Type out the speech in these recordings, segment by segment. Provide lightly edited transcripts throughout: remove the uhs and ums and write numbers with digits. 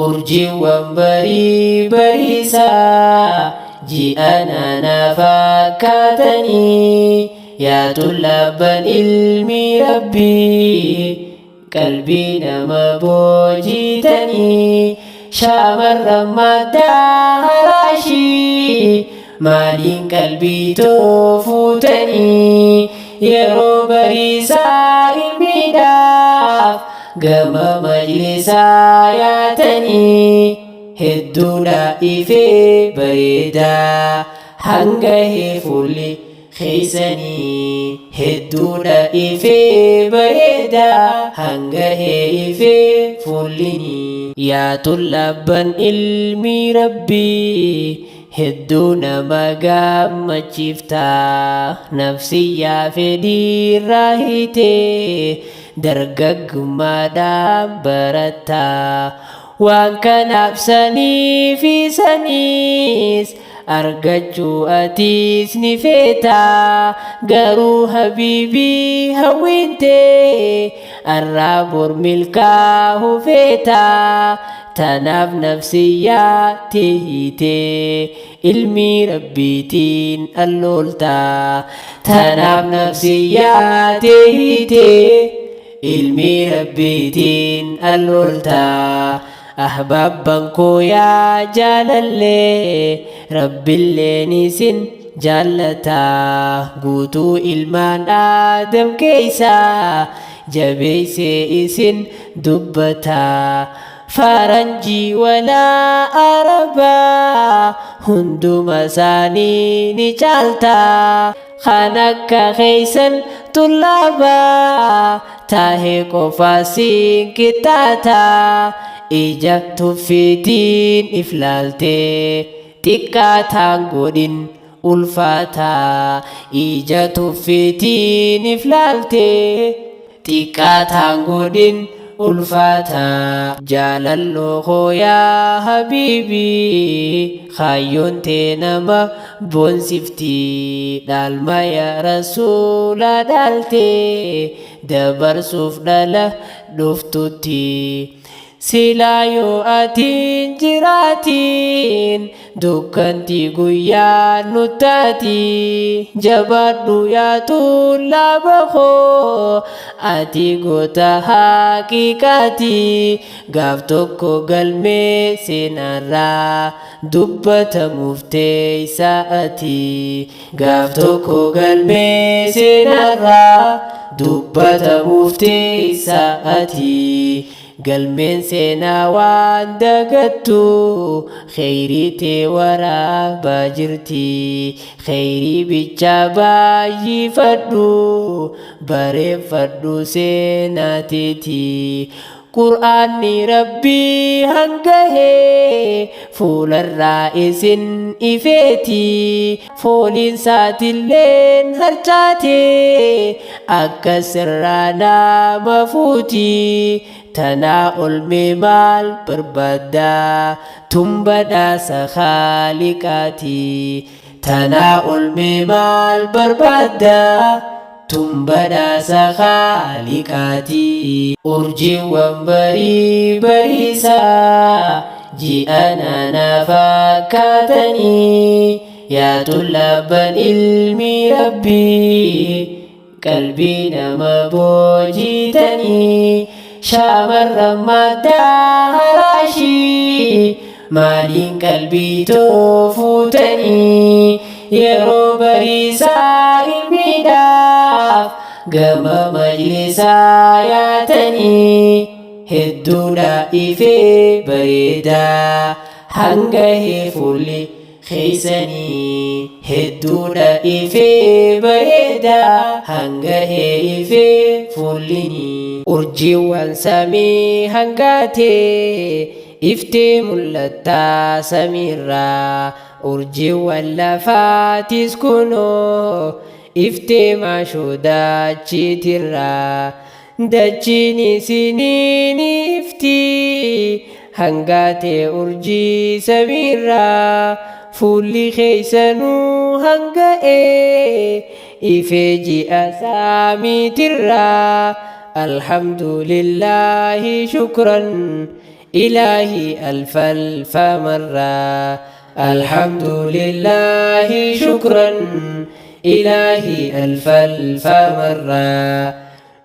urjiiwwan barii bariisaa ji'ana na fakkaatanii yaa tullabban ilmi rabbii qalbii nama boojitanii shaamarran maddaa haraashii maaliin qalbii toofuutanii yeroo bariisaa ilmiidhaaf gama majlisaa yaatanii hedduudha ifee bareedaa hangahee fuulli keeysanii hedduudha ifee bareedaa hangahee ifee fuullinii yaa tullabban ilmi rabbii hedduu nama gammachiiftaa nafsiyyaa fedhiirraa hiitee dargaggummaadhaan barattaa waan kanaaf sanii fi saniis argachuu atiis ni feetaa garuu habiibii hawwintee arraa bor milkaa'uu feetaa tanaaf nafsiyyaa hiitee ilmi rabbiitiin allooltaa tanaaf nafsiyyaa hiitee ilmi rabbiitiin allooltaa ahbabban koo yaa jaalallee rabbiilleen isin jaallataa guutuu ilmaan aadam keeysaa jabeeysee isin dubbataa faranjii walaa arabaa hunduma isaanii ni caaltaa kan akka keeysan tullabaa taahee qofaasiin qixxaataa ija tuffiitiin iflaaltee xiqqaataan godhin ulfaataa ija tuffiitiin iflaaltee xiqqaataan godhin ulfaataa jaalalloo koo yaa habiibii kaayyoon tee nama boonsiftii dhaalma yaa rasuulaa dhaaltee dabarsuuf dhala dhuftutti silaa yoo atiin jiraatiin dukkantii guyyaa nuttaati jabaadhu yaa tullaba koo ati goota haqiiqaati gaaf tokko galmee seenarraa dubbatamuuf teeysa ati gaaf tokko galmee seenarraa dubbatamuuf teeysa ati galmeen seenaa waan dagattu kheyrii tee waraabaa jirti kheyrii bichaa baay'ifadhu bareeffadhu seenaa teeti qur'aanni rabbii hangahee fuularraa isin ifeeti fooliin saatilleen harcaatee akka sirraa nama fuuti tanaa olmee maal barbaaddaa tun badhaasa khaaliqaati tanaa olmee maal barbaaddaa tun badhaasa khaaliqaati urjiiwwan barii bariisaa ji'ana na fakkaatanii yaa tullabban ilmi rabbii qalbii nama boojitanii shaamarran maddaa haraashii maaliin qalbii toofuutanii yeroo bariisaa ilmiidhaaf gama majlisaa yaatanii hedduudha ifee bareedaa hangahee fuulli keeysanii hedduudha ifee bareedaa hangahee ifee fuullinii urjiiwwan samii hangaatee iftee mul'attaa samiirraa urjiiwwan lafaatis kunoo iftee maashoo dachiitirraa dachiin isiniin ifti hangaatee urjii samiirraa fuulli keeysanuu hanga'ee ifee ji'a saamiitirraa alhamdulillahi shukran إلهي ألف ألف مرة الحمد لله شكرا إلهي ألف ألف مرة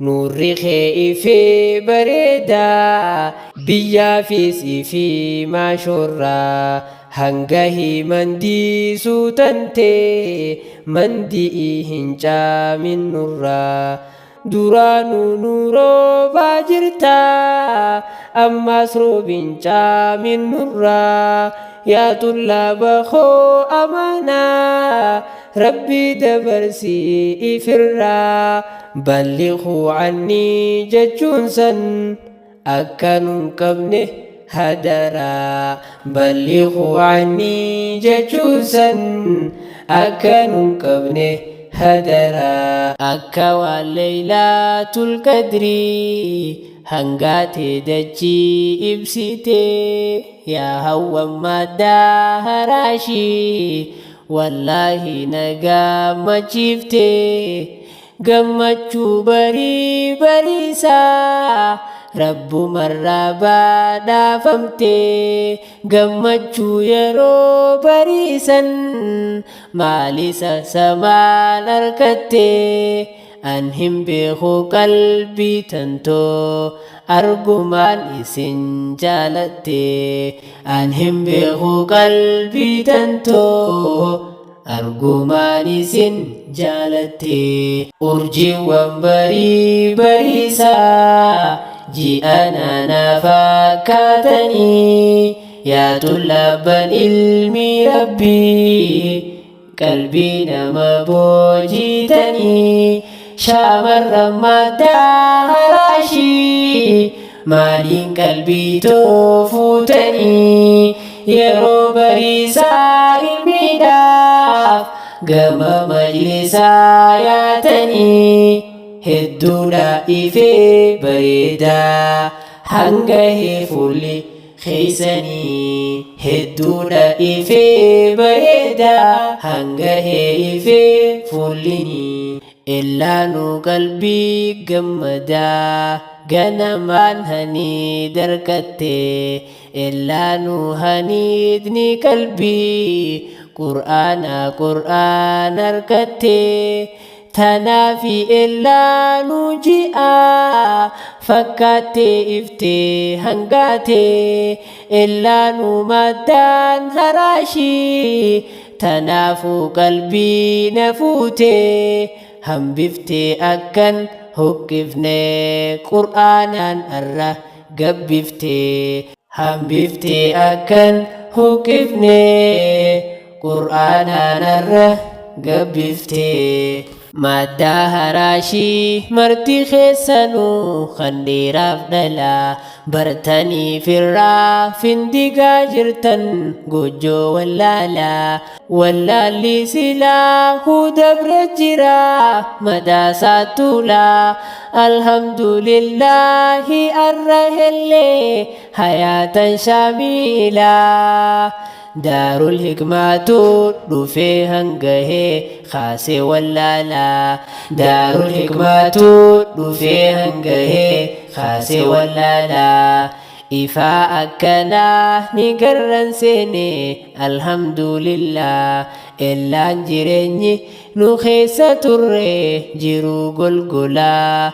نور خيفي بريدا بيا في سيفي ما شرا هنگهي مندي سوتنتي مندي هنجا من نورا duranu nuro bajirta amma srobin min nurra ya tullaba kho amana rabbi dabarsi ifirra ballighu anni jajunsan akkanun qabne hadara ballighu anni jajunsan akkanun qabne هدرا أكوى ليلة القدر هنغاتي دجي إبسيتي يا هو مدى هراشي والله نقا ما جيفتي قمتشو بري بريسا رب مرابا دافمتي قمتشو يرو بريسا مالسا سمان أركتي أنهم بيخو قلبي تنتو أرجمان إسن جالتي أنهم بيخو قلبي تنتو أرجمان إسن جالتي أرجي وانبري بريسا جي أنا نفاكاتني يا طلابا علمي ربي قلبي نما بوجيتني شامر مدى راشي مالين قلبي توفوتني يرو بريسا الميداف قم مجلسا ياتني هدونا إفي بريدا هنگه فولي خيسني هدونا إفي بريدا هنگه إفي فوليني إلا نو قلبي قمدا غنمان هني دركتي إلا نو هنيدني قلبي قرآن أركتي تنافي إلا نجيئا فكاتي إفتي هنغاتي إلا نمدان هراشي تنافو قلبي نفوتي هم بفتي أكن هكفني قرآنا أره قبفتي هم بفتي أكن هكفني قرآنا أره قبفتي مادة هراشي مرتي خيسانو خنديراف دلا برتني في الراف اندقا جرتن قجو واللالا واللالي سلاه دبر جرا مدى ساتولا الحمد لله الرهل حياة شاملة دار الحكمة دفي هنگه خاسي واللالا دار الحكمة دفي هنگه خاسي واللالا إفا أكنا نقرن سيني الحمد لله إلا نجرني نخيسة تره جرو قلقلا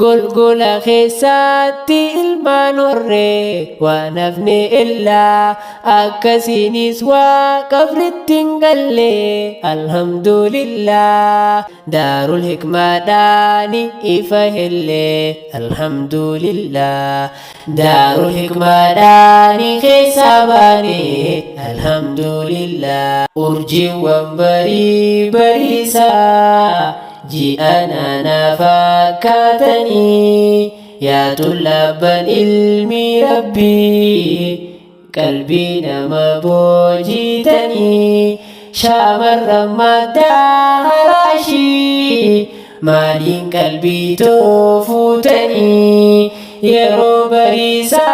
قلقلا خيساتي المانوري ونفني إلا أكسيني سوا قبر التنقلي الحمد لله دار الحكمة داني إفهلي الحمد لله دار الحكمة داني خيساباني الحمد لله أرجي وانبري بريسا جي أنا نفاكاتني يا طلابا علمي ربي قلبي نما بوجيتني شامر مدى راشي مالين قلبي توفوتني يرو بريسا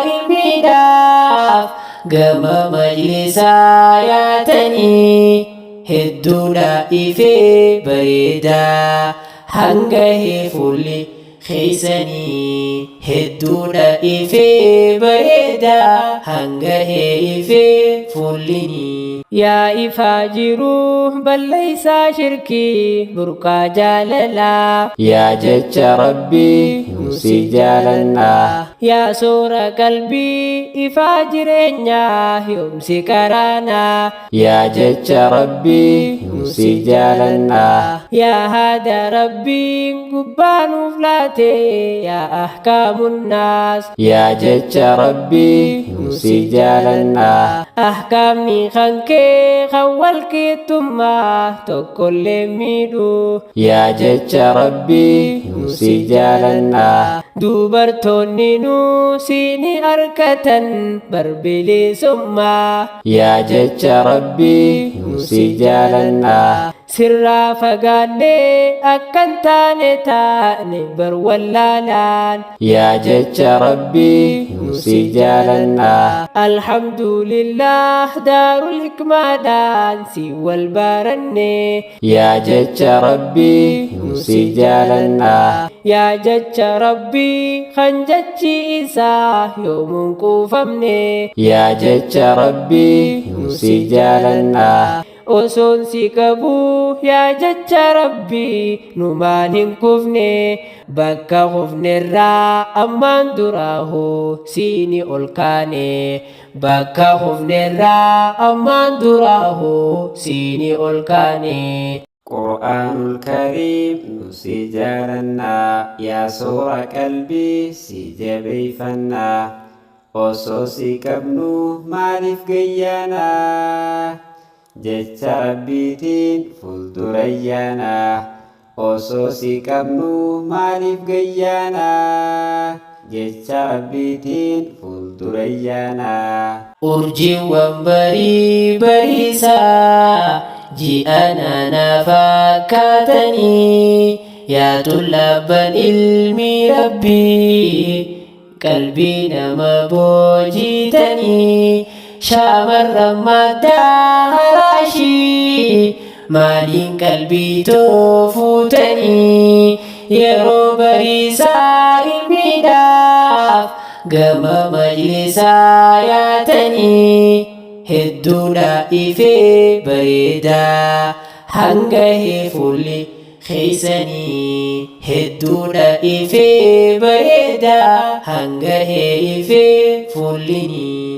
الميداف قم مجلسا ياتني هدونا إفي بريدا هنگه فولي خيسني هدونا إفي بريدا bareedaa hangahee ifee fuullinii. Yaa ifaa jiruu balleeysaa shirkii burqaa jaalalaa. Yaa jecha Rabbii nusi jaalannaa. Yaa soora qalbii ifaa jireenyaa yoomsi karaanaa. Yaa jecha Rabbii nusi jaalannaa. Yaa haada Rabbiin gubbaa nuuf laate yaa ahkaamunnaas. Yaa jecha Rabbii nusi jaalannaa. Ahkaamni kankee kan walqixxummaa tokkollee miidhu. Yaa jecha Rabbii nusi jaalannaa. Dubartoonni nuusini arkatan barbilisummaa. Yaa jecha Rabbii nusi jaalannaa. Sirraa fagaannee akkan taane taane bar wallaalaan. Yaa jecha Rabbii nusi jaalannaa. Alhamdulillah daarul hikmaadhaan si wal baranne. Yaa jecha Rabbii nusi jaalannaa. Yaa jecha Rabbii kan jechi isaa yoomuun quufamne. Yaa jecha Rabbii nusi jaalannaa. Osoon si qabu yaa jecha Rabbii numaan hin kufne. Bakka kufnerraa ammaan duraahu siini ol kaane. Bakka kufnerraa ammaan duraahu siini ol kaane. Qur'aanul Kariim nusi jaalannaa. Yaa soora qalbii si jabeeffannaa. Osoo si qabnu maaliif gayyaanaa. Jecha Rabbiitiin fuuldura ayyaanaa. Osoo si qabnu maaliif gayyaanaa. Jecha Rabbiitiin fuuldura ayyaanaa. Urjiiwwan bariisaa ji'ana fakkaatanii. Yaa tullabban ilmi Rabbii qalbii nama boojitanii. Shaamarran maddaa haraashii maaliin qalbii toofuutanii. Yeroo bariisaa ilmiidhaaf gama majlisaa yaatanii. Hedduudha ifee bareedaa hangahee fuulli keeysanii. Hedduudha ifee bareedaa hangahee ifee fuullinii.